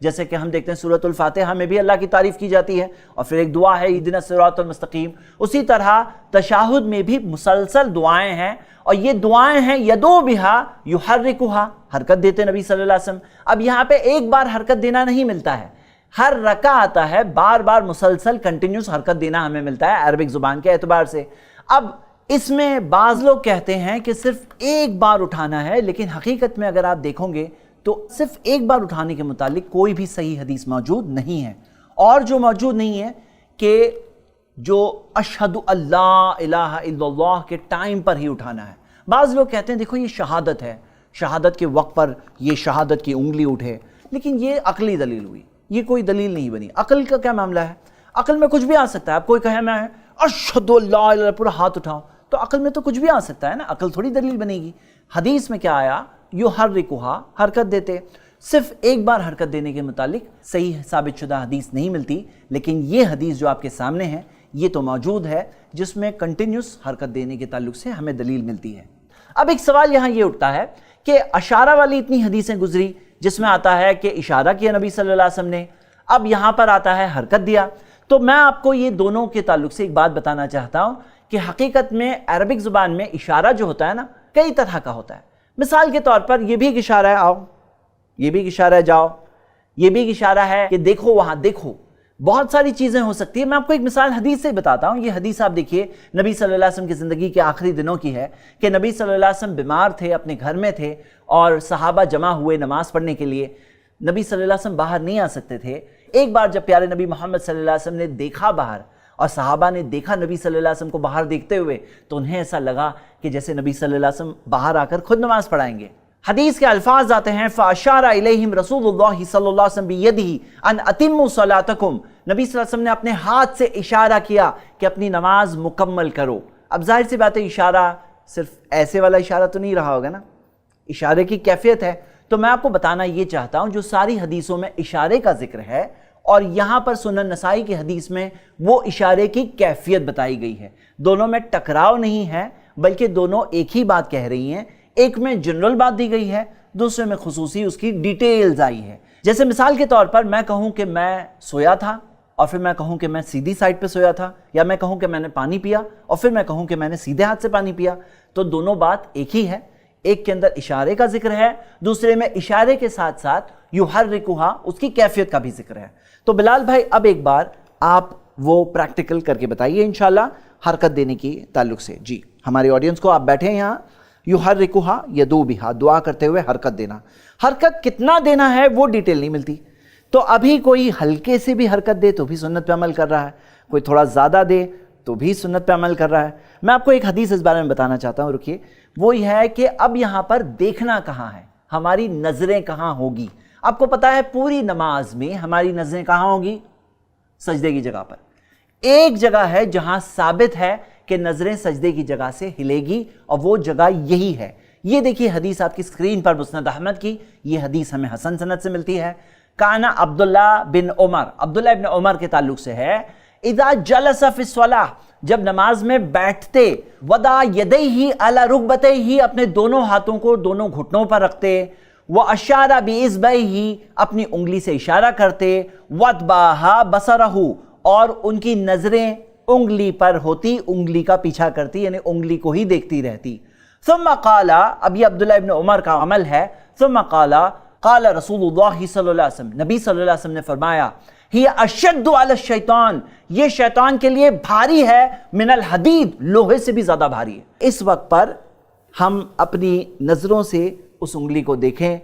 جیسے کہ ہم دیکھتے ہیں سورۃ الفاتحہ میں بھی اللہ کی تعریف کی جاتی ہے، اور پھر ایک دعا ہے اہدنا الصراط المستقیم۔ اسی طرح تشہد میں بھی مسلسل دعائیں ہیں، اور یہ دعائیں ہیں یدعو بہا یحرکھا، حرکت دیتے نبی صلی اللہ علیہ وسلم۔ اب یہاں پہ ایک بار حرکت دینا نہیں ملتا ہے، ہر رکعہ آتا ہے، بار بار مسلسل کنٹینیوس حرکت دینا ہمیں ملتا ہے عربک زبان کے اعتبار سے۔ اب اس میں بعض لوگ کہتے ہیں کہ صرف ایک بار اٹھانا ہے، لیکن حقیقت میں اگر آپ دیکھو گے تو صرف ایک بار اٹھانے کے متعلق کوئی بھی صحیح حدیث موجود نہیں ہے، اور جو موجود نہیں ہے کہ جو اشہد اللہ الہ الا اللہ کے ٹائم پر ہی اٹھانا ہے۔ بعض لوگ کہتے ہیں دیکھو یہ شہادت ہے، شہادت کے وقت پر یہ شہادت کی انگلی اٹھے، لیکن یہ عقلی دلیل ہوئی، یہ کوئی دلیل نہیں بنی۔ عقل کا کیا معاملہ ہے؟ عقل میں کچھ بھی آ سکتا ہے۔ اب کوئی کہے میں اشہد اللہ الہ الا اللہ پورا ہاتھ اٹھاؤں، تو عقل میں تو کچھ بھی آ سکتا ہے نا، عقل تھوڑی دلیل بنے گی۔ حدیث میں کیا آیا؟ یحرکھا، حرکت دیتے۔ صرف ایک بار حرکت دینے کے متعلق صحیح ثابت شدہ حدیث نہیں ملتی، لیکن یہ حدیث جو آپ کے سامنے ہے یہ تو موجود ہے، جس میں کنٹینیوس حرکت دینے کے تعلق سے ہمیں دلیل ملتی ہے۔ اب ایک سوال یہاں یہ اٹھتا ہے کہ اشارہ والی اتنی حدیثیں گزری جس میں آتا ہے کہ اشارہ کیا نبی صلی اللہ علیہ وسلم نے، اب یہاں پر آتا ہے حرکت دیا۔ تو میں آپ کو یہ دونوں کے تعلق سے ایک بات بتانا چاہتا ہوں کہ حقیقت میں عربک زبان میں اشارہ جو ہوتا ہے نا کئی طرح کا ہوتا ہے۔ مثال کے طور پر یہ بھی ایک اشارہ ہے آؤ، یہ بھی ایک اشارہ ہے جاؤ، یہ بھی ایک اشارہ ہے کہ دیکھو وہاں دیکھو، بہت ساری چیزیں ہو سکتی ہیں۔ میں آپ کو ایک مثال حدیث سے بتاتا ہوں۔ یہ حدیث آپ دیکھیے نبی صلی اللہ علیہ وسلم کی زندگی کے آخری دنوں کی ہے کہ نبی صلی اللہ علیہ وسلم بیمار تھے، اپنے گھر میں تھے، اور صحابہ جمع ہوئے نماز پڑھنے کے لیے۔ نبی صلی اللہ علیہ وسلم باہر نہیں آ سکتے تھے۔ ایک بار جب پیارے نبی محمد صلی اللہ علیہ وسلم نے دیکھا باہر، اور صحابہ نے دیکھا نبی صلی اللہ علیہ وسلم کو باہر دیکھتے ہوئے، تو انہیں ایسا لگا کہ جیسے نبی صلی اللہ علیہ وسلم باہر آ کر خود نماز پڑھائیں گے۔ حدیث کے الفاظ آتے ہیں فَأَشَارَ إِلَيْهِمْ رسول اللہ صلی اللہ علیہ وسلم بِيَدِهِ أَنْ أَتِمُّوا صَلَاتَكُمْ، نبی صلی اللہ علیہ وسلم نے اپنے ہاتھ سے اشارہ کیا کہ اپنی نماز مکمل کرو۔ اب ظاہر سی بات ہے اشارہ صرف ایسے والا اشارہ تو نہیں رہا ہوگا نا، اشارے کی کیفیت ہے۔ تو میں آپ کو بتانا یہ چاہتا ہوں جو ساری حدیثوں میں اشارے کا ذکر ہے، اور یہاں پر سنن نسائی کی حدیث میں وہ اشارے کی کیفیت بتائی گئی ہے، دونوں میں ٹکراؤ نہیں ہے، بلکہ دونوں ایک ہی بات کہہ رہی ہیں۔ ایک میں جنرل بات دی گئی ہے، دوسرے میں خصوصی اس کی ڈیٹیلز آئی ہے۔ جیسے مثال کے طور پر میں کہوں کہ میں سویا تھا، اور پھر میں کہوں کہ میں سیدھی سائڈ پہ سویا تھا، یا میں کہوں کہ میں نے پانی پیا اور پھر میں کہوں کہ میں نے سیدھے ہاتھ سے پانی پیا، تو دونوں بات ایک ہی ہے۔ ایک کے اندر اشارے کا ذکر ہے، دوسرے میں اشارے کے ساتھ ساتھ یحرکھا اس کی کیفیت کا بھی ذکر ہے۔ تو بلال بھائی اب ایک بار آپ وہ پریکٹیکل کر کے بتائیے انشاءاللہ حرکت دینے کی تعلق سے۔ جی ہماری آڈینس کو آپ بیٹھے ہیں یہاں، یحرکھا یدعو بہا، دعا کرتے ہوئے حرکت دینا۔ حرکت کتنا دینا ہے وہ ڈیٹیل نہیں ملتی، تو ابھی کوئی ہلکے سے بھی حرکت دے تو بھی سنت پہ عمل کر رہا ہے، کوئی تھوڑا زیادہ دے تو بھی سنت پہ عمل کر رہا ہے۔ میں آپ کو ایک حدیث اس بارے میں بتانا چاہتا ہوں، رکیے۔ وہ یہ ہے کہ اب یہاں پر دیکھنا کہاں ہے، ہماری نظریں کہاں ہوگی۔ آپ کو پتا ہے پوری نماز میں ہماری نظریں کہاں ہوگی؟ سجدے کی جگہ پر۔ ایک جگہ ہے جہاں ثابت ہے کہ نظریں سجدے کی جگہ سے ہلے گی، اور وہ جگہ یہی ہے۔ یہ دیکھیے حدیث آپ کی اسکرین پر، مسند احمد کی، یہ حدیث ہمیں حسن سند سے ملتی ہے۔ کانا عبداللہ بن عمر، عبداللہ ابن عمر کے تعلق سے ہے، اذا جلس فی الصلاۃ، جب نماز میں بیٹھتے، وضع یدیہ علی رکبتیہ، اپنے دونوں ہاتھوں کو دونوں گھٹنوں پر رکھتے، واشار باصبعیہ، اپنی انگلی سے اشارہ کرتے، واتبعہ بصرہ، اور ان کی نظریں انگلی پر ہوتی، انگلی کا پیچھا کرتی، یعنی انگلی کو ہی دیکھتی رہتی۔ ثم قال، اب یہ عبداللہ ابن عمر کا عمل ہے، ثم قال قال رسول اللہ صلی اللہ علیہ وسلم، نبی صلی اللہ علیہ وسلم نے فرمایا، ہی اشد علی الشیطان، یہ شیطان کے لیے بھاری ہے، من الحدید، لوہے سے بھی زیادہ بھاری ہے۔ اس وقت پر ہم اپنی نظروں سے اس انگلی کو دیکھیں،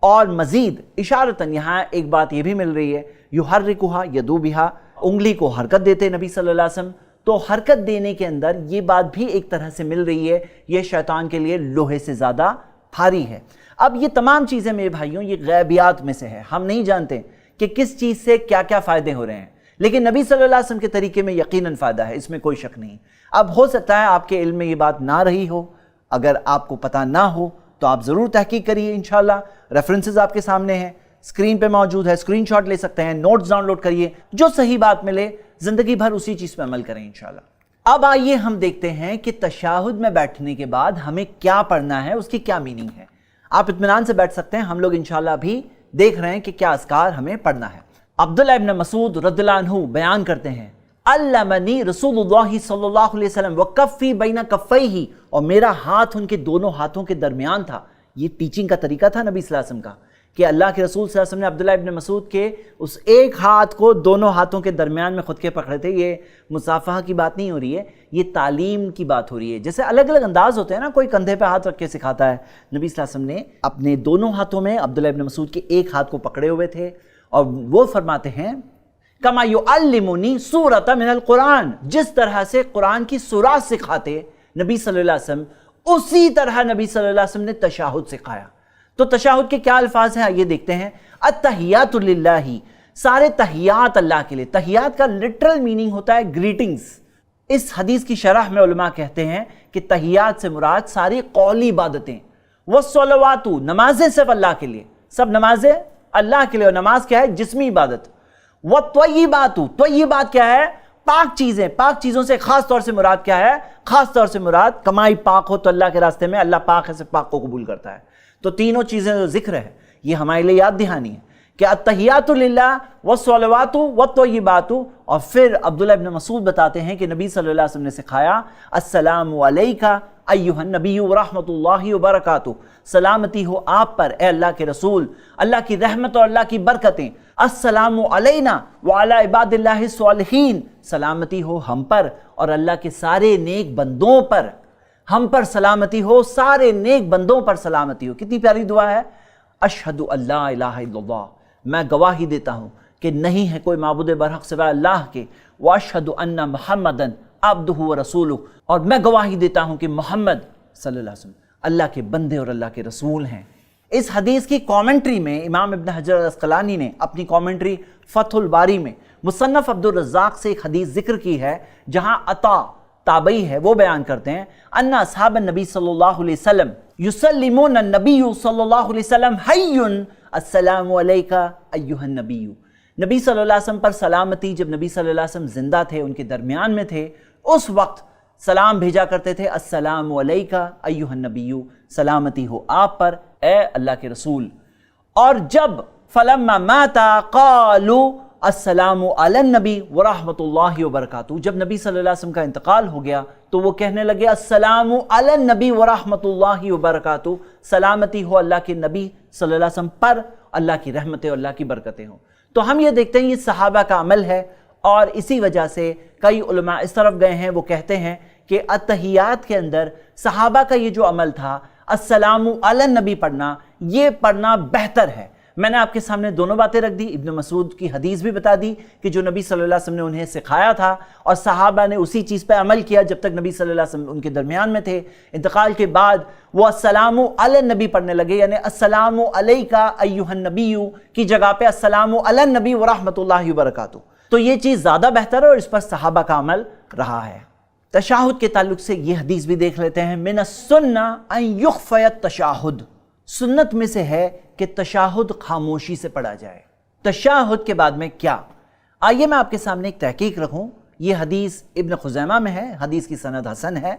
اور مزید اشارتاً یہاں ایک بات یہ بھی مل رہی ہے، یحرکھا یدعو بہا، انگلی کو حرکت دیتے نبی صلی اللہ علیہ وسلم، تو حرکت دینے کے اندر یہ بات بھی ایک طرح سے مل رہی ہے، یہ شیطان کے لیے لوہے سے زیادہ بھاری ہے۔ اب یہ تمام چیزیں میرے بھائیوں یہ غیبیات میں سے ہے، ہم نہیں جانتے کہ کس چیز سے کیا کیا فائدے ہو رہے ہیں، لیکن نبی صلی اللہ علیہ وسلم کے طریقے میں یقیناً فائدہ ہے، اس میں کوئی شک نہیں۔ اب ہو سکتا ہے آپ کے علم میں یہ بات نہ رہی ہو، اگر آپ کو پتہ نہ ہو تو آپ ضرور تحقیق کریے انشاءاللہ۔ ریفرنسز آپ کے سامنے ہیں، اسکرین پہ موجود ہے، اسکرین شاٹ لے سکتے ہیں، نوٹس ڈاؤن لوڈ کریے، جو صحیح بات ملے زندگی بھر اسی چیز پہ عمل کریں انشاءاللہ۔ اب آئیے ہم دیکھتے ہیں کہ تشہد میں بیٹھنے کے بعد ہمیں کیا پڑھنا ہے، اس کی کیا میننگ ہے۔ آپ اطمینان سے بیٹھ سکتے ہیں، ہم لوگ انشاءاللہ بھی دیکھ رہے ہیں کہ کیا اذکار ہمیں پڑھنا ہے۔ عبداللہ ابن مسعود رضی اللہ عنہ بیان کرتے ہیں، علمنی رسول اللہ صلی اللہ علیہ وسلم وکفی بین کفیہ، اور میرا ہاتھ ان کے دونوں ہاتھوں کے درمیان تھا۔ یہ ٹیچنگ کا طریقہ تھا نبی صلی اللہ علیہ وسلم کا کہ اللہ کے رسول صلی اللہ علیہ وسلم نے عبداللہ ابن مسعود کے اس ایک ہاتھ کو دونوں ہاتھوں کے درمیان میں خود کے پکڑے تھے۔ یہ مصافحہ کی بات نہیں ہو رہی ہے، یہ تعلیم کی بات ہو رہی ہے۔ جیسے الگ الگ انداز ہوتے ہیں نا، کوئی کندھے پہ ہاتھ رکھ کے سکھاتا ہے، نبی صلی اللہ علیہ وسلم نے اپنے دونوں ہاتھوں میں عبداللہ ابن مسعود کے ایک ہاتھ کو پکڑے ہوئے تھے، اور وہ فرماتے ہیں کما یعلمنی سورۃ من القرآن، جس طرح سے قرآن کی سورات سکھاتے نبی صلی اللہ علیہ وسلم، اسی طرح نبی صلی اللہ علیہ وسلم نے تشہد سکھایا۔ تو تشہد کے کیا الفاظ ہیں یہ دیکھتے ہیں۔ التحیات للہ، سارے تحیات اللہ کے لیے۔ تحیات کا لٹرل میننگ ہوتا ہے گریٹنگز۔ اس حدیث کی شرح میں علماء کہتے ہیں کہ تحیات سے مراد ساری قولی عبادتیں، والصلوات، نمازیں صرف اللہ کے لیے، سب نمازیں اللہ کے لیے، اور نماز کیا ہے؟ جسمی عبادت۔ والطیبات، طیبات کیا ہے؟ پاک چیزیں۔ پاک چیزوں سے خاص طور سے مراد کیا ہے؟ خاص طور سے مراد کمائی پاک ہو تو اللہ کے راستے میں اللہ پاک ہے، صرف پاک کو قبول کرتا ہے۔ تو تینوں چیزیں جو ذکر ہے یہ ہمارے لیے یاد دہانی ہے کہ التحیات للہ والصلوات والطیبات۔ اور پھر عبداللہ ابن مسعود بتاتے ہیں کہ نبی صلی اللہ علیہ وسلم نے سکھایا السلام علیکہ ایھا النبی ورحمۃ اللہ وبرکاتہ، سلامتی ہو آپ پر اے اللہ کے رسول، اللہ کی رحمت اور اللہ کی برکتیں۔ السلام علینا وعلی عباد اللہ الصالحین، سلامتی ہو ہم پر اور اللہ کے سارے نیک بندوں پر، ہم پر سلامتی ہو، سارے نیک بندوں پر سلامتی ہو۔ کتنی پیاری دعا ہے۔ اشہد ان لا الہ الا اللہ، میں گواہی دیتا ہوں کہ نہیں ہے کوئی معبود برحق سوائے اللہ کے، واشہد ان محمدًا عبدہ ورسولہ، اور میں گواہی دیتا ہوں کہ محمد صلی اللہ علیہ وسلم اللہ کے بندے اور اللہ کے رسول ہیں۔ اس حدیث کی کامنٹری میں امام ابن حجر العسقلانی نے اپنی کامنٹری فتح الباری میں مصنف عبد الرزاق سے ایک حدیث ذکر کی ہے جہاں عطا تابعی ہے، وہ بیان کرتے ہیں ان اصحاب النبی صلی اللہ علیہ وسلم یسلمون النبی صلی اللہ علیہ وسلم حی السلام علیکہ ایھا النبی، نبی صلی اللہ علیہ وسلم پر سلامتی جب نبی صلی اللہ علیہ وسلم زندہ تھے، ان کے درمیان میں تھے، اس وقت سلام بھیجا کرتے تھے السلام علیکہ ایھا النبی، سلامتی ہو آپ پر اے اللہ کے رسول۔ اور جب فلما مات قالوا السلام علی النبی ورحمۃ اللہ وبرکاتہ، جب نبی صلی اللہ علیہ وسلم کا انتقال ہو گیا تو وہ کہنے لگے السلام علی النبی ورحمۃ اللہ وبرکاتہ، سلامتی ہو اللہ کے نبی صلی اللہ علیہ وسلم پر، اللہ کی رحمتیں اور اللہ کی برکتیں ہوں۔ تو ہم یہ دیکھتے ہیں یہ صحابہ کا عمل ہے، اور اسی وجہ سے کئی علماء اس طرف گئے ہیں، وہ کہتے ہیں کہ التحیات کے اندر صحابہ کا یہ جو عمل تھا السلام علی النبی پڑھنا، یہ پڑھنا بہتر ہے۔ میں نے آپ کے سامنے دونوں باتیں رکھ دی، ابن مسعود کی حدیث بھی بتا دی کہ جو نبی صلی اللہ علیہ وسلم نے انہیں سکھایا تھا، اور صحابہ نے اسی چیز پہ عمل کیا جب تک نبی صلی اللہ علیہ وسلم ان کے درمیان میں تھے۔ انتقال کے بعد وہ السلام علی النبی پڑھنے لگے، یعنی السلام علیکہ ایھا النبی کی جگہ پہ السلام علی النبی ورحمۃ اللہ وبرکاتہ۔ تو یہ چیز زیادہ بہتر ہے اور اس پر صحابہ کا عمل رہا ہے۔ تشہد کے تعلق سے یہ حدیث بھی دیکھ لیتے ہیں، من السنہ ان یخفی التشہد، سنت میں سے ہے کہ تشہد خاموشی سے پڑھا جائے۔ تشہد کے بعد میں کیا؟ آئیے میں آپ کے سامنے ایک تحقیق رکھوں۔ یہ حدیث ابن خزیمہ میں ہے، حدیث کی سند حسن ہے۔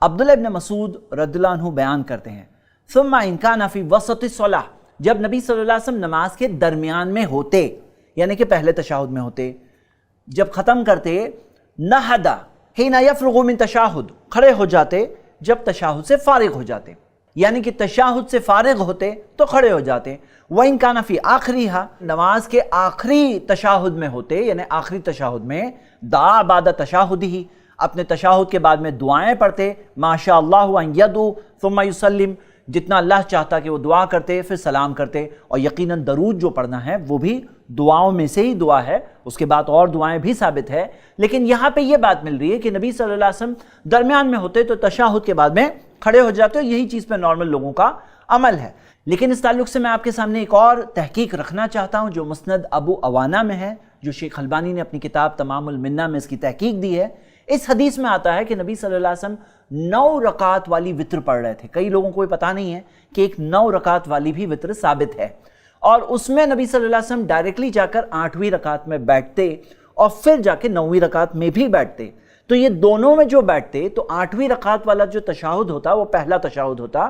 عبداللہ ابن مسعود رضی اللہ عنہ بیان کرتے ہیں ثم ان کان فی وسط الصلاۃ، جب نبی صلی اللہ علیہ وسلم نماز کے درمیان میں ہوتے، یعنی کہ پہلے تشہد میں ہوتے، جب ختم کرتے، نہدا حین یفرغ من تشہد، کھڑے ہو جاتے جب تشہد سے فارغ ہو جاتے، یعنی کہ تشہد سے فارغ ہوتے تو کھڑے ہو جاتے۔ وَإِن كَانَ فِي آخِرِهَا، نماز کے آخری تشہد میں ہوتے، یعنی آخری تشہد میں، دعا بعد تشہدہ، اپنے تشہد کے بعد میں دعائیں پڑھتے، ما شاء اللہ ان یدعو ثم یسلم، جتنا اللہ چاہتا کہ وہ دعا کرتے پھر سلام کرتے، اور یقیناً درود جو پڑھنا ہے وہ بھی دعاؤں میں سے ہی دعا ہے، اس کے بعد اور دعائیں بھی ثابت ہے، لیکن یہاں پہ یہ بات مل رہی ہے کہ نبی صلی اللہ علیہ وسلم درمیان میں ہوتے تو تشہد کے بعد میں کھڑے ہو جاتے، یہی چیز پہ نارمل لوگوں کا عمل ہے۔ لیکن اس تعلق سے میں آپ کے سامنے ایک اور تحقیق رکھنا چاہتا ہوں جو مسند ابو عوانہ میں ہے، جو شیخ البانی نے اپنی کتاب تمام المنہ میں اس کی تحقیق دی ہے۔ اس حدیث میں آتا ہے کہ نبی صلی اللہ علیہ وسلم 9 رکعت والی وتر پڑھ رہے تھے۔ کئی لوگوں کو یہ پتہ نہیں ہے کہ ایک 9 رکعت والی بھی وتر ثابت ہے، اور اس میں نبی صلی اللہ علیہ وسلم ڈائریکٹلی جا کر 8ویں رکعت میں بیٹھتے اور پھر جا کے 9ویں رکعت میں بھی بیٹھتے۔ تو یہ دونوں میں جو بیٹھتے تو 8ویں رکعت والا جو تشہد ہوتا وہ پہلا تشہد ہوتا،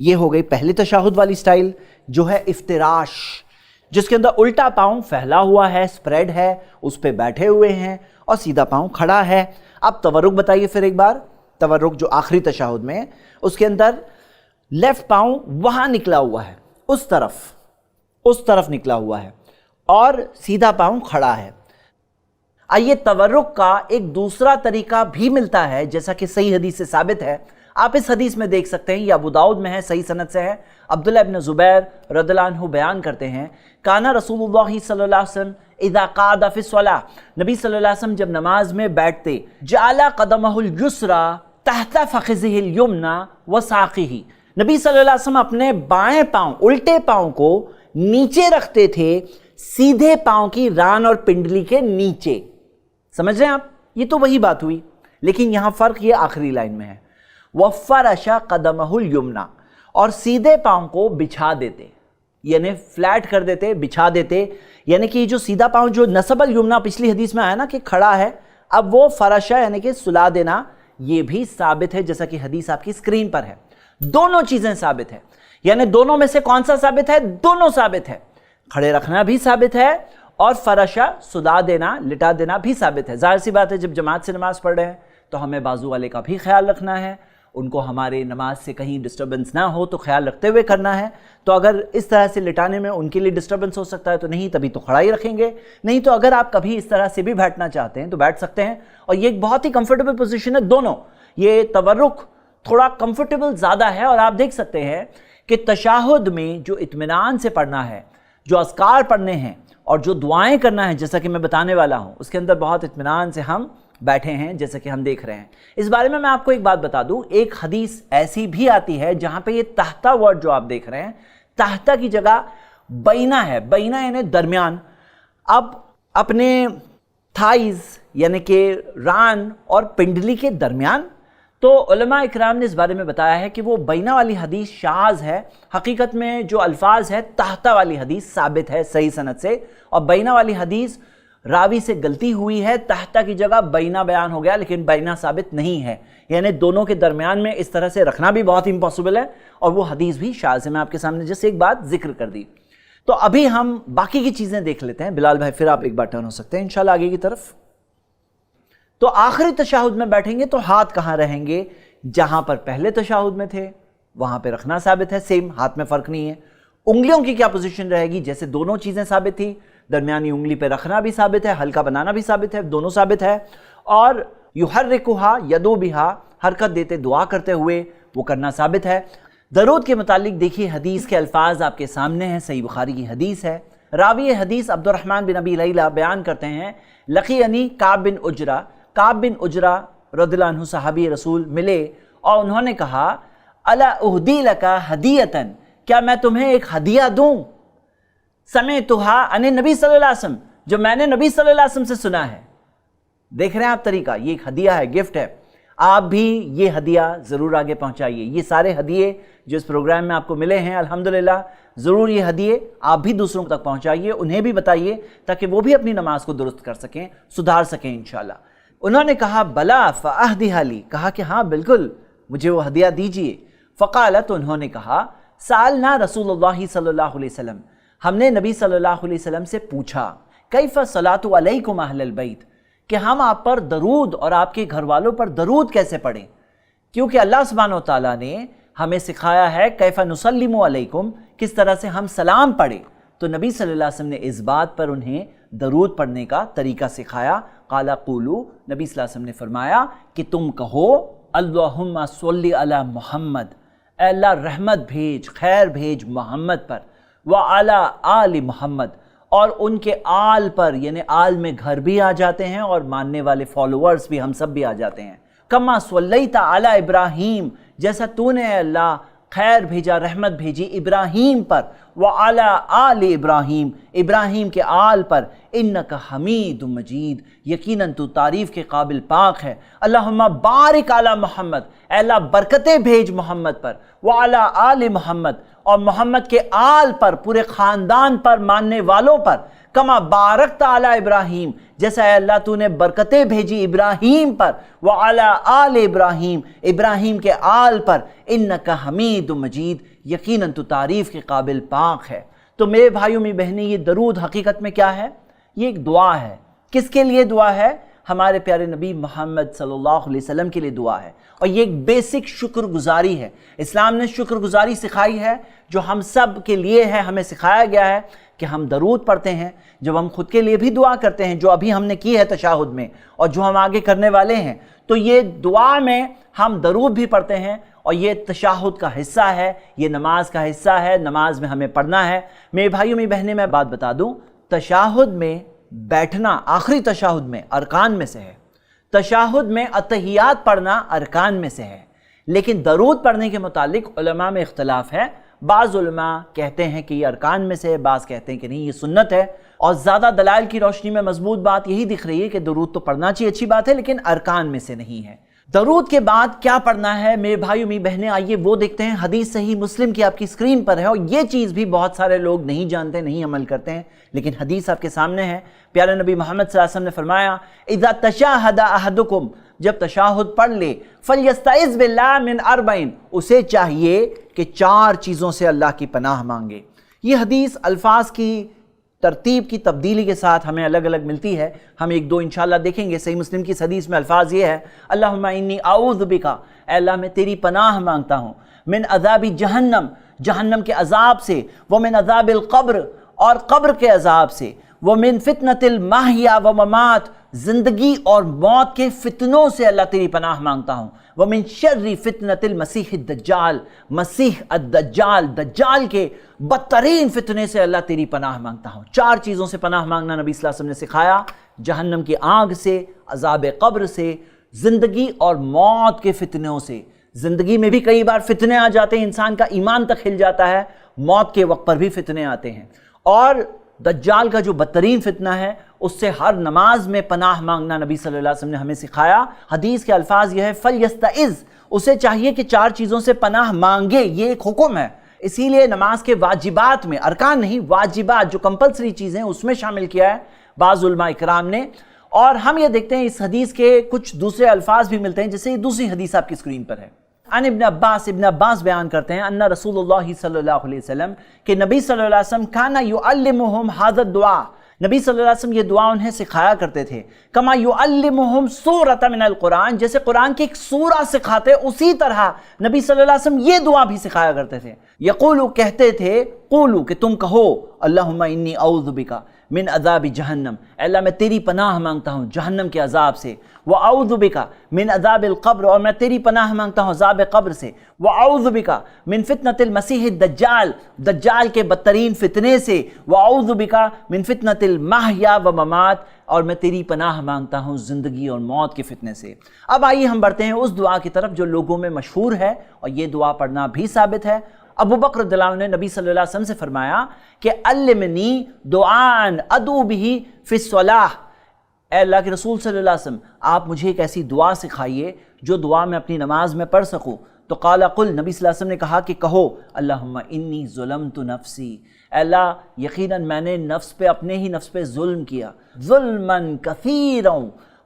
یہ ہو گئی پہلے تشہد والی سٹائل جو ہے افتراش، جس کے اندر الٹا پاؤں پھیلا ہوا ہے، سپریڈ ہے، اس پہ بیٹھے ہوئے ہیں اور سیدھا پاؤں کھڑا ہے۔ اب تورک بتائیے پھر ایک بار، تورک جو آخری تشہد میں ہے اس کے اندر لیفٹ پاؤں وہاں نکلا ہوا ہے، اس طرف نکلا ہوا ہے اور سیدھا پاؤں کھڑا ہے۔ آئیے تورک کا ایک دوسرا طریقہ بھی ملتا ہے جیسا کہ صحیح حدیث سے ثابت ہے۔ آپ اس حدیث میں دیکھ سکتے ہیں، یہ ابو داؤد میں ہے، صحیح سند سے ہے۔ عبداللہ ابن زبیر رضی اللہ عنہ بیان کرتے ہیں، کانا رسول اللہ صلی اللہ علیہ وسلم اذا قعد فی الصلاۃ، نبی صلی اللہ علیہ وسلم جب نماز میں بیٹھتے، جعل قدمہ الیسری تحت فخذہ الیمنی وساقہ، نبی صلی اللہ علیہ وسلم اپنے بائیں پاؤں، الٹے پاؤں کو نیچے رکھتے تھے سیدھے پاؤں کی ران اور پنڈلی کے نیچے۔ سمجھ رہے ہیں آپ؟ یہ تو وہی بات ہوئی، لیکن یہاں فرق یہ آخری لائن میں ہے، وَفَرَشَ قَدَمَهُ الْيُمْنَى، اور سیدھے پاؤں کو بچھا دیتے، یعنی فلیٹ کر دیتے، بچھا دیتے، یعنی کہ جو سیدھا پاؤں جو نصب الیمنی پچھلی حدیث میں آیا نا کہ کھڑا ہے، اب وہ فرشہ یعنی کہ سلا دینا، یہ بھی ثابت ہے جیسا کہ حدیث آپ کی اسکرین پر ہے۔ دونوں چیزیں ثابت ہے، یعنی دونوں میں سے کون سا ثابت ہے؟ دونوں ثابت ہے، کھڑے رکھنا بھی ثابت ہے اور فرشہ سلا دینا، لٹا دینا بھی ثابت ہے۔ ظاہر سی بات ہے جب جماعت سے نماز پڑھ رہے ہیں تو ہمیں بازو والے کا بھی خیال رکھنا ہے، ان کو ہمارے نماز سے کہیں ڈسٹربنس نہ ہو تو خیال رکھتے ہوئے کرنا ہے۔ تو اگر اس طرح سے لٹانے میں ان کے لیے ڈسٹربنس ہو سکتا ہے تو نہیں، تبھی تو کھڑا ہی رکھیں گے، نہیں تو اگر آپ کبھی اس طرح سے بھی بیٹھنا چاہتے ہیں تو بیٹھ سکتے ہیں، اور یہ ایک بہت ہی کمفرٹیبل پوزیشن ہے دونوں۔ یہ تورک تھوڑا کمفرٹیبل زیادہ ہے، اور آپ دیکھ سکتے ہیں کہ تشہد میں جو اطمینان سے پڑھنا ہے، جو اذکار پڑھنے ہیں اور جو دعائیں کرنا ہے جیسا کہ میں بتانے والا ہوں، اس کے اندر بہت اطمینان سے ہم بیٹھے ہیں جیسا کہ ہم دیکھ رہے ہیں۔ اس بارے میں آپ کو ایک بات بتا دوں، ایک حدیث ایسی بھی آتی ہے جہاں پہ یہ تحتا ورڈ جو آپ دیکھ رہے ہیں، تحتا کی جگہ بینہ ہے، بینہ یعنی درمیان۔ اب اپنے تھائز یعنی کہ ران اور پنڈلی کے درمیان، تو علماء اکرام نے اس بارے میں بتایا ہے کہ وہ بینہ والی حدیث شاذ ہے، حقیقت میں جو الفاظ ہے تحتا والی حدیث ثابت ہے صحیح سند سے، اور بینہ والی حدیث راوی سے غلطی ہوئی ہے، تحتا کی جگہ بینہ بیان ہو گیا، لیکن بینہ ثابت نہیں ہے، یعنی دونوں کے درمیان میں اس طرح سے رکھنا بھی بہت امپاسبل ہے، اور وہ حدیث بھی شاذ ہے۔ میں آپ کے سامنے جیسے ایک بات ذکر کر دی، تو ابھی ہم باقی کی چیزیں دیکھ لیتے ہیں۔ بلال بھائی پھر آپ ایک بار ٹرن ہو سکتے ہیں انشاءاللہ آگے کی طرف۔ تو آخری تشہد میں بیٹھیں گے تو ہاتھ کہاں رہیں گے؟ جہاں پر پہلے تشہد میں تھے وہاں پہ رکھنا ثابت ہے، سیم، ہاتھ میں فرق نہیں ہے۔ انگلیوں کی کیا پوزیشن رہے گی؟ جیسے دونوں چیزیں ثابت تھی، درمیانی انگلی پہ رکھنا بھی ثابت ہے، ہلکا بنانا بھی ثابت ہے، دونوں ثابت ہے، اور یحرکھا یدو بہا، حرکت دیتے دعا کرتے ہوئے وہ کرنا ثابت ہے۔ درود کے متعلق دیکھیے حدیث کے الفاظ آپ کے سامنے ہیں، صحیح بخاری کی حدیث ہے۔ راوی حدیث عبد الرحمن بن ابی لیلہ بیان کرتے ہیں، لقینی کعب بن عجرہ، کعب بن عجرہ رضی اللہ عنہ صحابی رسول ملے اور انہوں نے کہا، الا اہدی لکا ہدیۃً، کیا میں تمہیں ایک ہدیہ دوں؟ سمعتھا عن نبی صلی اللہ علیہ وسلم، جو میں نے نبی صلی اللہ علیہ وسلم سے سنا ہے۔ دیکھ رہے ہیں آپ طریقہ، یہ ایک ہدیہ ہے، گفٹ ہے۔ آپ بھی یہ ہدیہ ضرور آگے پہنچائیے۔ یہ سارے ہدیے جو اس پروگرام میں آپ کو ملے ہیں الحمدللہ، ضرور یہ ہدیے آپ بھی دوسروں تک پہنچائیے، انہیں بھی بتائیے تاکہ وہ بھی اپنی نماز کو درست کر سکیں، سدھار سکیں انشاءاللہ۔ انہوں نے کہا بلا فاہدھا لی، کہا کہ ہاں بالکل مجھے وہ ہدیہ دیجئے۔ فقالت، انہوں نے کہا، سالنا رسول اللہ صلی اللہ علیہ وسلم، ہم نے نبی صلی اللہ علیہ وسلم سے پوچھا، کیف الصلاۃ علیکم اہل البیت، کہ ہم آپ پر درود اور آپ کے گھر والوں پر درود کیسے پڑھیں، کیونکہ اللہ سبحانہ و تعالیٰ نے ہمیں سکھایا ہے کیف نسلم علیکم، کس طرح سے ہم سلام پڑھیں۔ تو نبی صلی اللہ علیہ وسلم نے اس بات پر انہیں درود پڑھنے کا طریقہ سکھایا۔ قال قولوا، نبی صلی اللہ علیہ وسلم نے فرمایا کہ تم کہو، اللہم صلی علی محمد، اے اللہ رحمت بھیج، خیر بھیج محمد پر، وعلی آل محمد، اور ان کے آل پر، یعنی آل میں گھر بھی آ جاتے ہیں اور ماننے والے فالوورز بھی، ہم سب بھی آ جاتے ہیں۔ کما صلیت علی ابراہیم، جیسا تو نے اے اللہ خیر بھیجا، رحمت بھیجی ابراہیم پر، وعلی آل ابراہیم، ابراہیم کے آل پر، انک حمید مجید، یقیناً تو تعریف کے قابل پاک ہے۔ اللہم بارک علی محمد، اے اللہ برکتیں بھیج محمد پر، وعلی آل محمد، اور محمد کے آل پر, پورے خاندان پر, ماننے والوں پر, کما بارکت علی ابراہیم, جیسا اے اللہ تو نے برکتیں بھیجی ابراہیم پر, وعلی آل ابراہیم, ابراہیم کے آل پر, انک حمید مجید, یقیناً تو تعریف کے قابل پاک ہے. تو میرے بھائیوں میری بہنیں, یہ درود حقیقت میں کیا ہے؟ یہ ایک دعا ہے. کس کے لیے دعا ہے؟ ہمارے پیارے نبی محمد صلی اللہ علیہ وسلم کے لیے دعا ہے. اور یہ ایک بیسک شکر گزاری ہے. اسلام نے شکر گزاری سکھائی ہے جو ہم سب کے لیے ہے. ہمیں سکھایا گیا ہے کہ ہم درود پڑھتے ہیں جب ہم خود کے لیے بھی دعا کرتے ہیں, جو ابھی ہم نے کی ہے تشہد میں اور جو ہم آگے کرنے والے ہیں. تو یہ دعا میں ہم درود بھی پڑھتے ہیں اور یہ تشہد کا حصہ ہے, یہ نماز کا حصہ ہے, نماز میں ہمیں پڑھنا ہے. میرے بھائیوں میری بہنیں, میں بات بتا دوں, تشہد میں بیٹھنا آخری تشہد میں ارکان میں سے ہے. تشہد میں اتحیات پڑھنا ارکان میں سے ہے. لیکن درود پڑھنے کے متعلق علماء میں اختلاف ہے. بعض علماء کہتے ہیں کہ یہ ارکان میں سے ہے, بعض کہتے ہیں کہ نہیں یہ سنت ہے. اور زیادہ دلائل کی روشنی میں مضبوط بات یہی دکھ رہی ہے کہ درود تو پڑھنا چاہیے, اچھی بات ہے, لیکن ارکان میں سے نہیں ہے. درود کے بعد کیا پڑھنا ہے میرے بھائیوں میری بہنیں, آئیے وہ دیکھتے ہیں. حدیث صحیح مسلم کی آپ کی اسکرین پر ہے, اور یہ چیز بھی بہت سارے لوگ نہیں جانتے, نہیں عمل کرتے ہیں, لیکن حدیث آپ کے سامنے ہے. پیارے نبی محمد صلی اللہ علیہ وسلم نے فرمایا, اذا تشاہد احدکم, جب تشاہد پڑھ لے, فلیستعذ باللہ من اربعین, اسے چاہیے کہ 4 چیزوں سے اللہ کی پناہ مانگے. یہ حدیث الفاظ کی ترتیب کی تبدیلی کے ساتھ ہمیں الگ الگ ملتی ہے. ہم ایک دو انشاءاللہ دیکھیں گے. صحیح مسلم کی اس حدیث میں الفاظ یہ ہے, اللہم انی اعوذ بک, اے اللہ میں تیری پناہ مانگتا ہوں, من عذاب جہنم, جہنم کے عذاب سے, ومن عذاب القبر, اور قبر کے عذاب سے, ومن فتنۃ المحیا وممات, زندگی اور موت کے فتنوں سے اللہ تیری پناہ مانگتا ہوں, ومن شر فتنۃ المسیح الدجال, مسیح الدجال, دجال کے بدترین فتنے سے اللہ تیری پناہ مانگتا ہوں. 4 چیزوں سے پناہ مانگنا نبی صلی اللہ علیہ وسلم نے سکھایا, جہنم کی آگ سے, عذاب قبر سے, زندگی اور موت کے فتنوں سے. زندگی میں بھی کئی بار فتنے آ جاتے ہیں, انسان کا ایمان تک ہل جاتا ہے, موت کے وقت پر بھی فتنے آتے ہیں. اور دجال کا جو بدترین فتنہ ہے اس سے ہر نماز میں پناہ مانگنا نبی صلی اللہ علیہ وسلم نے ہمیں سکھایا. حدیث کے الفاظ یہ ہے, فلیستعذ, اسے چاہیے کہ 4 چیزوں سے پناہ مانگے. یہ ایک حکم ہے, اسی لیے نماز کے واجبات میں, ارکان نہیں واجبات جو کمپلسری چیزیں اس میں شامل کیا ہے بعض علماء اکرام نے. اور ہم یہ دیکھتے ہیں اس حدیث کے کچھ دوسرے الفاظ بھی ملتے ہیں, جیسے یہ دوسری حدیث آپ کی اسکرین پر ہے. عن ابن عباس بیان کرتے ہیں, ان رسول اللہ صلی اللہ علیہ وسلم, کہ نبی صلی اللہ علیہ وسلم کانا یعلمہم ھذا الدعاء, نبی صلی اللہ علیہ وسلم یہ دعا انہیں سکھایا کرتے تھے, کما یعلمہم سورۃ من القرآن, جیسے قرآن کی ایک سورہ سکھاتے اسی طرح نبی صلی اللہ علیہ وسلم یہ دعا بھی سکھایا کرتے تھے. یقولو, کہتے تھے, قولو, کہ تم کہو, اللہم انی اعوذ بک من عذاب جہنم, اے اللہ میں تیری پناہ مانگتا ہوں جہنم کے عذاب سے, وَأَعُوذُ بِكَ مِنْ عَذَابِ الْقَبْرِ, اور میں تیری پناہ مانگتا ہوں عذاب قبر سے, وَأَعُوذُ بِكَ مِنْ فِتْنَةِ الْمَسِيحِ الدَّجَّالِ, دجال کے بدترین فتنے سے, وَأَعُوذُ بِكَ مِنْ فِتْنَةِ الْمَحْيَا وَمَمَاتِ, اور میں تیری پناہ مانگتا ہوں زندگی اور موت کے فتنے سے. اب آئیے ہم بڑھتے ہیں اس دعا کی طرف جو لوگوں میں مشہور ہے, اور یہ دعا پڑھنا بھی ثابت ہے. ابو بکر رضی اللہ عنہ نے نبی صلی اللہ علیہ وسلم سے فرمایا کہ علمنی دعان ادعو بہ فی الصلاۃ, اے اللہ کے رسول صلی اللہ علیہ وسلم آپ مجھے ایک ایسی دعا سکھائیے جو دعا میں اپنی نماز میں پڑھ سکوں. تو قال قل, نبی صلی اللہ علیہ وسلم نے کہا کہ کہو, اللہم انی ظلمت نفسی, اے اللہ یقیناً میں نے نفس پہ, اپنے ہی نفس پہ ظلم کیا, ظلما کثیرا,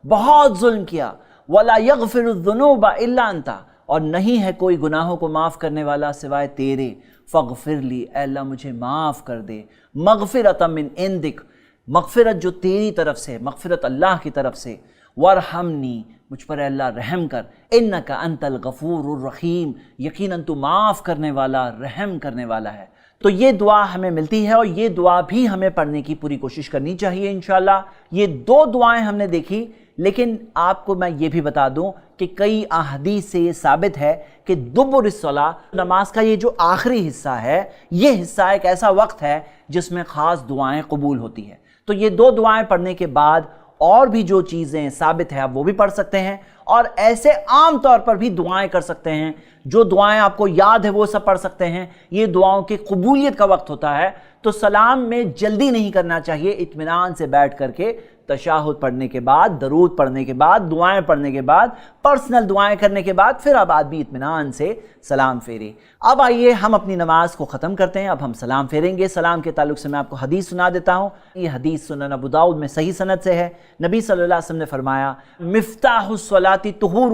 بہت ظلم کیا, ولا یغفر الذنوب الا انت, اور نہیں ہے کوئی گناہوں کو معاف کرنے والا سوائے تیرے, فاغفر لی, اے اللہ مجھے معاف کر دے, مغفرۃ من عندک, مغفرت جو تیری طرف سے, مغفرت اللہ کی طرف سے, وارحمنی, مجھ پر اے اللہ رحم کر, انک انت الغفور الرحیم, یقیناً تو معاف کرنے والا, رحم کرنے والا ہے. تو یہ دعا ہمیں ملتی ہے, اور یہ دعا بھی ہمیں پڑھنے کی پوری کوشش کرنی چاہیے انشاءاللہ. یہ 2 دعائیں ہم نے دیکھی, لیکن آپ کو میں یہ بھی بتا دوں کہ کئی احادیث سے یہ ثابت ہے کہ دبر الصلاۃ, نماز کا یہ جو آخری حصہ ہے, یہ حصہ ایک ایسا وقت ہے جس میں خاص دعائیں قبول ہوتی ہیں. تو یہ 2 دعائیں پڑھنے کے بعد اور بھی جو چیزیں ثابت ہیں آپ وہ بھی پڑھ سکتے ہیں, اور ایسے عام طور پر بھی دعائیں کر سکتے ہیں. جو دعائیں آپ کو یاد ہے وہ سب پڑھ سکتے ہیں. یہ دعاؤں کی قبولیت کا وقت ہوتا ہے, تو سلام میں جلدی نہیں کرنا چاہیے، اطمینان سے بیٹھ کر کے تشہد پڑھنے کے بعد، درود پڑھنے کے بعد، دعائیں پڑھنے کے بعد، پرسنل دعائیں کرنے کے بعد پھر اب آدمی اطمینان سے سلام پھیرے۔ اب آئیے ہم اپنی نماز کو ختم کرتے ہیں، اب ہم سلام پھیریں گے۔ سلام کے تعلق سے میں آپ کو حدیث سنا دیتا ہوں۔ یہ حدیث سنن ابو داؤد میں صحیح سند سے ہے۔ نبی صلی اللہ علیہ وسلم نے فرمایا مفتاح الصلاۃ طہور،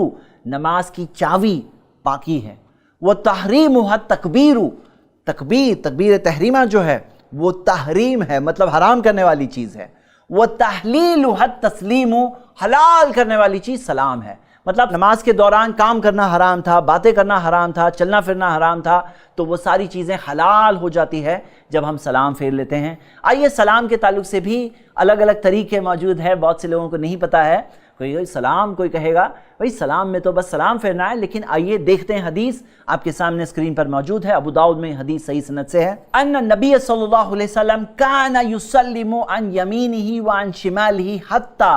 نماز کی چاوی پاکی ہے، وہ تحریمها تکبیر، تکبیر تحریمہ جو ہے وہ تحریم ہے، مطلب حرام کرنے والی چیز ہے، وہ تحلیلها التسلیم، حلال کرنے والی چیز سلام ہے۔ مطلب نماز کے دوران کام کرنا حرام تھا، باتیں کرنا حرام تھا، چلنا پھرنا حرام تھا، تو وہ ساری چیزیں حلال ہو جاتی ہے جب ہم سلام پھیر لیتے ہیں۔ آئیے سلام کے تعلق سے بھی الگ الگ طریقے موجود ہیں، بہت سے لوگوں کو نہیں پتہ ہے۔ کوئی سلام کوئی کہے گا بھئی سلام میں تو بس سلام پھیرنا ہے، لیکن آئیے دیکھتے ہیں حدیث آپ کے سامنے اسکرین پر موجود ہے، ابو داؤد میں حدیث صحیح سند سے ہے۔ ان النبی صلی اللہ علیہ وسلم کان یسلم عن یمینہ وعن شمالہ حتی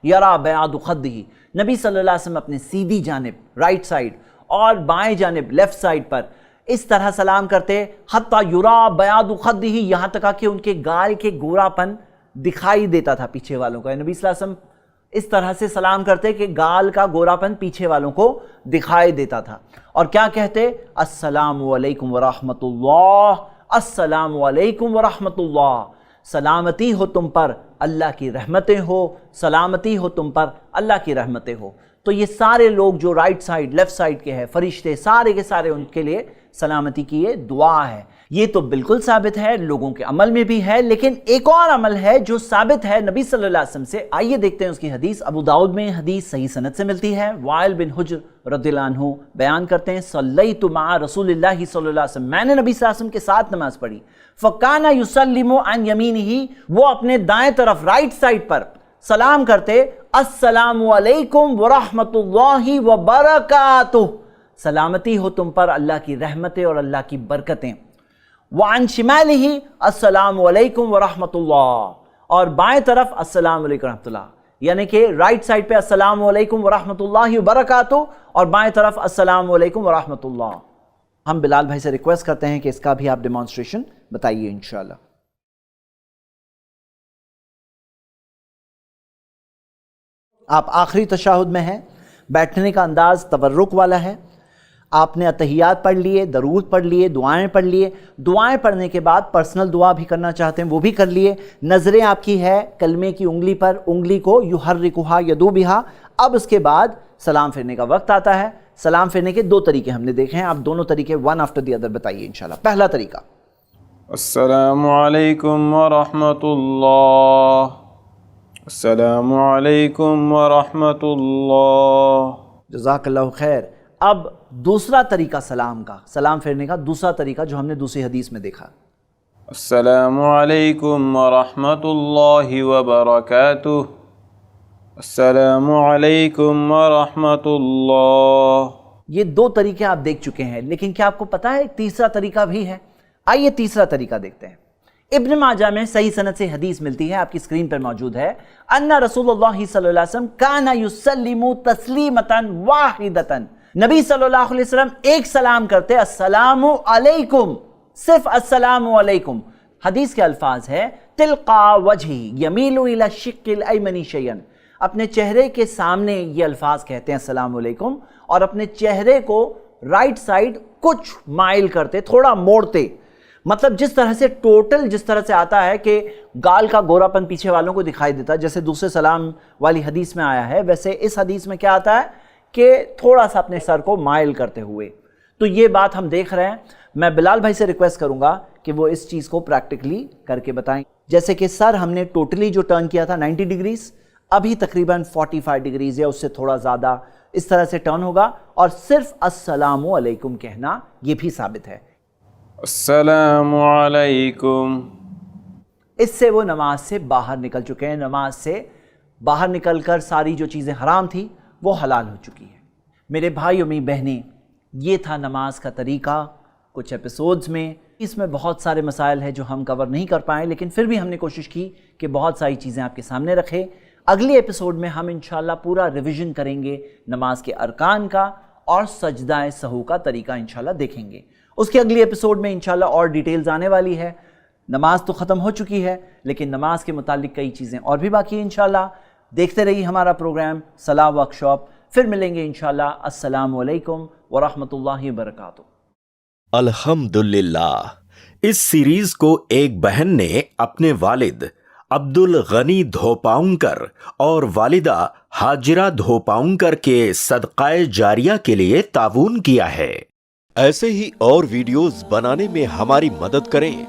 یرا بیاض خدہ، نبی صلی اللہ علیہ وسلم اپنے سیدھی جانب رائٹ سائڈ اور بائیں جانب لیفٹ سائڈ پر اس طرح سلام کرتے حتی یرا بیاض خدہ، یہاں تک کہ ان کے گال کے گورا پن دکھائی دیتا تھا پیچھے والوں کو۔ نبی صلی اللہ علیہ وسلم اس طرح سے سلام کرتے کہ گال کا گورا پن پیچھے والوں کو دکھائی دیتا تھا، اور کیا کہتے السلام علیکم ورحمۃ اللہ، السلام علیکم ورحمۃ اللہ، سلامتی ہو تم پر، اللہ کی رحمتیں ہو، سلامتی ہو تم پر، اللہ کی رحمتیں ہو۔ تو یہ سارے لوگ جو رائٹ سائڈ لیفٹ سائڈ کے ہیں، فرشتے سارے کے سارے، ان کے لیے سلامتی کی یہ دعا ہے۔ یہ تو بالکل ثابت ہے، لوگوں کے عمل میں بھی ہے، لیکن ایک اور عمل ہے جو ثابت ہے نبی صلی اللہ علیہ وسلم سے۔ آئیے دیکھتے ہیں اس کی حدیث۔ ابو داؤد میں حدیث صحیح سند سے ملتی ہے۔ وائل بن حجر رضی اللہ عنہ بیان کرتے ہیں صلیت مع رسول اللہ صلی اللہ علیہ وسلم، میں نے نبی صلی اللہ علیہ وسلم کے ساتھ نماز پڑھی، فکان یسلم عن یمینہ، وہ اپنے دائیں طرف رائٹ سائڈ پر سلام کرتے السلام علیکم ورحمۃ اللہ وبرکاتہ، سلامتی ہو تم پر، اللہ کی رحمتیں اور اللہ کی برکتیں۔ وعن شمالہ السلام علیکم ورحمۃ اللہ، اور بائیں طرف السلام علیکم ورحمۃ اللہ، یعنی کہ رائٹ سائڈ پہ السلام علیکم ورحمۃ اللہ وبرکاتہ اور بائیں طرف السلام علیکم ورحمۃ اللہ۔ ہم بلال بھائی سے ریکویسٹ کرتے ہیں کہ اس کا بھی آپ ڈیمانسٹریشن بتائیے انشاءاللہ۔ آپ آخری تشہد میں ہیں، بیٹھنے کا انداز تورک والا ہے، آپ نے اتحیات پڑھ لیے، درود پڑھ لیے، دعائیں پڑھ لیے، دعائیں پڑھنے کے بعد پرسنل دعا بھی کرنا چاہتے ہیں وہ بھی کر لیے، نظریں آپ کی ہے کلمے کی انگلی پر، انگلی کو یحرکھا یدعو بہا۔ اب اس کے بعد سلام پھیرنے کا وقت آتا ہے۔ سلام پھیرنے کے دو طریقے ہم نے دیکھے ہیں، آپ دونوں طریقے ون آفٹر دی ادر بتائیے انشاءاللہ۔ پہلا طریقہ السلام علیکم ورحمۃ اللہ، السلام علیکم ورحمۃ اللہ، جزاک اللہ خیر۔ اب دوسرا طریقہ سلام کا، سلام پھیرنے کا دوسرا طریقہ جو ہم نے دوسری حدیث میں دیکھا، السلام علیکم ورحمۃ اللہ وبرکاتہ، السلام علیکم ورحمۃ اللہ۔ یہ دو طریقے آپ دیکھ چکے ہیں، لیکن کیا آپ کو پتا ہے ایک تیسرا طریقہ بھی ہے؟ آئیے تیسرا طریقہ دیکھتے ہیں۔ ابن ماجہ میں صحیح سند سے حدیث ملتی ہے، آپ کی اسکرین پر موجود ہے۔ ان رسول اللہ صلی اللہ علیہ وسلم کان یسلم تسلیمۃ واحدۃ، نبی صلی اللہ علیہ وسلم ایک سلام کرتے السلام علیکم، صرف السلام علیکم۔ حدیث کے الفاظ ہے تلقا وجہی یمیل الی الشق الایمن شیئا، اپنے چہرے کے سامنے یہ الفاظ کہتے ہیں السلام علیکم، اور اپنے چہرے کو رائٹ سائڈ کچھ مائل کرتے، تھوڑا موڑتے، مطلب جس طرح سے ٹوٹل جس طرح سے آتا ہے کہ گال کا گورا پن پیچھے والوں کو دکھائی دیتا، جیسے دوسرے سلام والی حدیث میں آیا ہے، ویسے اس حدیث میں کیا آتا ہے کہ تھوڑا سا اپنے سر کو مائل کرتے ہوئے۔ تو یہ بات ہم دیکھ رہے ہیں۔ میں بلال بھائی سے ریکویسٹ کروں گا کہ وہ اس چیز کو پریکٹیکلی کر کے بتائیں، جیسے کہ سر ہم نے ٹوٹلی جو ٹرن کیا تھا 90 ڈگریز، ابھی تقریباً 45 ڈگریز یا اس سے تھوڑا زیادہ اس طرح سے ٹرن ہوگا، اور صرف السلام علیکم کہنا یہ بھی ثابت ہے۔ السلام علیکم، اس سے وہ نماز سے باہر نکل چکے ہیں، نماز سے باہر نکل کر ساری جو چیزیں حرام تھی وہ حلال ہو چکی ہیں۔ میرے بھائی امی بہنیں، یہ تھا نماز کا طریقہ کچھ ایپیسوڈز میں۔ اس میں بہت سارے مسائل ہیں جو ہم کور نہیں کر پائے، لیکن پھر بھی ہم نے کوشش کی کہ بہت ساری چیزیں آپ کے سامنے رکھیں۔ اگلی ایپیسوڈ میں ہم انشاءاللہ پورا ریویژن کریں گے نماز کے ارکان کا، اور سجدہ سہو کا طریقہ انشاءاللہ دیکھیں گے۔ اس کے اگلی ایپیسوڈ میں انشاءاللہ اور ڈیٹیلز آنے والی ہے۔ نماز تو ختم ہو چکی ہے، لیکن نماز کے متعلق کئی چیزیں اور بھی باقی ہیں انشاءاللہ۔ دیکھتے رہیے ہمارا پروگرام صلاح ورک شاپ، پھر ملیں گے انشاءاللہ۔ السلام علیکم ورحمۃ اللہ وبرکاتہ۔ الحمدللہ، اس سیریز کو ایک بہن نے اپنے والد عبدالغنی دھوپاؤنکر اور والدہ ہاجرہ دھوپاؤنکر کے صدقہ جاریہ کے لیے تعاون کیا ہے۔ ایسے ہی اور ویڈیوز بنانے میں ہماری مدد کریں۔